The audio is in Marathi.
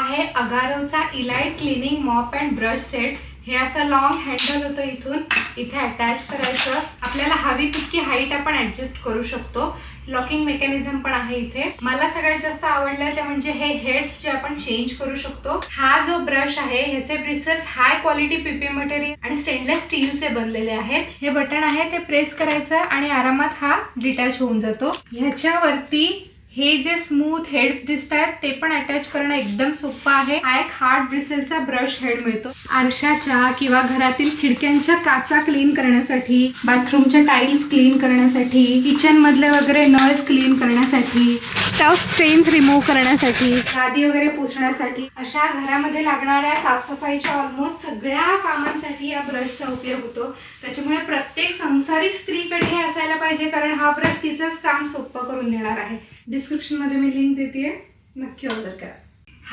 आहे अगारोचा elite cleaning mop and brush set. हे असं लॉंग हँडल होतं, इथून इथे अटॅच करायचं। आपल्याला हवी तितकी हाईट आपण ऍडजस्ट करू शकतो। लॉकिंग मेकॅनिझम पण आहे इथे। मला सगळ्यात जास्त आवडलं ते म्हणजे हे हेड्स जे आपण चेंज करू शकतो। हा जो ब्रश आहे ह्याचे ब्रिसल्स हाय क्वालिटी पीपी मटेरियल आणि स्टेनलेस स्टीलचे बनलेले आहेत। हे बटन आहे ते प्रेस करायचं आणि आरामात हा डिटॅच होऊन जातो। ह्याच्यावरती हे जे स्मूथ हेड्स दिसतात ते पण अटॅच करणं एकदम सोपं आहे। हा एक हार्ड ब्रिसलचा ब्रश हेड मिळतो। आरशाच्या किंवा घरातील खिडक्यांच्या काचा क्लीन करण्यासाठी, बाथरूमच्या टाइल्स क्लीन करण्यासाठी, किचन मधले वगैरे नळ्स क्लीन करण्यासाठी, टफ स्टेन्स रिमूव्ह करण्यासाठी, गादी वगैरे पुसण्यासाठी, अशा घरामध्ये लागणाऱ्या साफसफाईच्या ऑलमोस्ट सगळ्या कामांसाठी या ब्रशचा उपयोग होतो। त्याच्यामुळे प्रत्येक संसारिक स्त्रीकडे हे असायला पाहिजे, कारण हा ब्रश तिचंच काम सोपं करून देणार आहे। डिस्क्रिप्शन मध्ये मी लिंक देते, नक्की ऑर्डर करा।